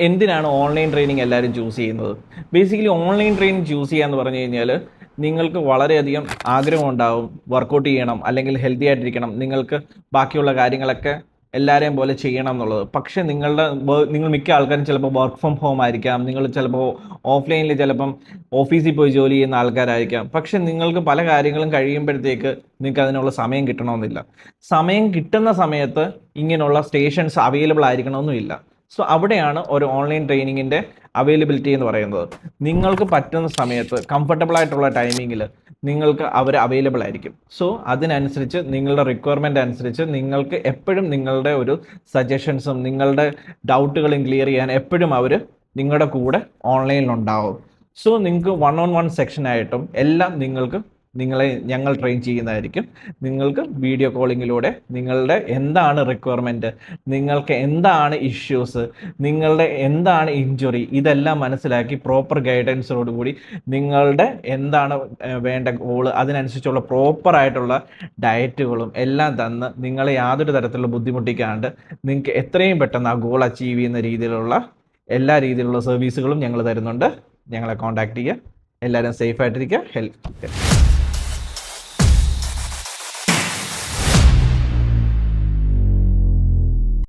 എന്തിനാണ് online training എല്ലാവരും choose ചെയ്യുന്നത്? ബേസിക്കലി ഓൺലൈൻ ട്രെയിനിങ് ചൂസ് ചെയ്യുക എന്ന് പറഞ്ഞു കഴിഞ്ഞാൽ നിങ്ങൾക്ക് വളരെയധികം ആഗ്രഹം ഉണ്ടാവും, വർക്കൗട്ട് ചെയ്യണം, അല്ലെങ്കിൽ ഹെൽത്തി ആയിട്ടിരിക്കണം, നിങ്ങൾക്ക് ബാക്കിയുള്ള കാര്യങ്ങളൊക്കെ എല്ലാവരെയും പോലെ ചെയ്യണം എന്നുള്ളത്. പക്ഷേ നിങ്ങൾ മിക്ക ആൾക്കാരും ചിലപ്പോൾ വർക്ക് ഫ്രം ഹോം ആയിരിക്കാം, നിങ്ങൾ ചിലപ്പോൾ ഓഫ്ലൈനിൽ ചിലപ്പം ഓഫീസിൽ പോയി ജോലി ചെയ്യുന്ന ആൾക്കാരായിരിക്കാം. പക്ഷേ നിങ്ങൾക്ക് പല കാര്യങ്ങളും കഴിയുമ്പോഴത്തേക്ക് നിങ്ങൾക്ക് അതിനുള്ള സമയം കിട്ടണമെന്നില്ല. സമയം കിട്ടുന്ന സമയത്ത് ഇങ്ങനെയുള്ള സ്റ്റേഷൻസ് അവൈലബിൾ ആയിരിക്കണമെന്നുമില്ല. സോ അവിടെയാണ് ഒരു ഓൺലൈൻ ട്രെയിനിങ്ങിൻ്റെ അവൈലബിലിറ്റി എന്ന് പറയുന്നത്. നിങ്ങൾക്ക് പറ്റുന്ന സമയത്ത് കംഫർട്ടബിൾ ആയിട്ടുള്ള ടൈമിങ്ങിൽ നിങ്ങൾക്ക് അവർ അവൈലബിൾ ആയിരിക്കും. സോ അതിനനുസരിച്ച് നിങ്ങളുടെ റിക്വയർമെൻ്റ് അനുസരിച്ച് നിങ്ങൾക്ക് എപ്പോഴും നിങ്ങളുടെ ഒരു സജഷൻസും നിങ്ങളുടെ ഡൗട്ടുകളും ക്ലിയർ ചെയ്യാൻ എപ്പോഴും അവർ നിങ്ങളുടെ കൂടെ ഓൺലൈനിലുണ്ടാവും. സോ നിങ്ങൾക്ക് 1-on-1 സെക്ഷനായിട്ടും എല്ലാം ഞങ്ങൾ ട്രെയിൻ ചെയ്യുന്നതായിരിക്കും. നിങ്ങൾക്ക് വീഡിയോ കോളിങ്ങിലൂടെ നിങ്ങളുടെ എന്താണ് റിക്വയർമെൻറ്റ്, നിങ്ങൾക്ക് എന്താണ് ഇഷ്യൂസ്, നിങ്ങളുടെ എന്താണ് ഇഞ്ചുറി, ഇതെല്ലാം മനസ്സിലാക്കി പ്രോപ്പർ ഗൈഡൻസോടുകൂടി നിങ്ങളുടെ എന്താണ് വേണ്ട ഗോള്, അതിനനുസരിച്ചുള്ള പ്രോപ്പറായിട്ടുള്ള ഡയറ്റുകളും എല്ലാം തന്ന് നിങ്ങളെ യാതൊരു തരത്തിലുള്ള ബുദ്ധിമുട്ടിക്കാണ്ട് നിങ്ങൾക്ക് എത്രയും പെട്ടെന്ന് ആ ഗോൾ അച്ചീവ് ചെയ്യുന്ന രീതിയിലുള്ള എല്ലാ രീതിയിലുള്ള സർവീസുകളും ഞങ്ങൾ തരുന്നുണ്ട്. ഞങ്ങളെ കോൺടാക്ട് ചെയ്യുക. എല്ലാവരും സേഫായിട്ടിരിക്കുക. ഹെൽത്ത്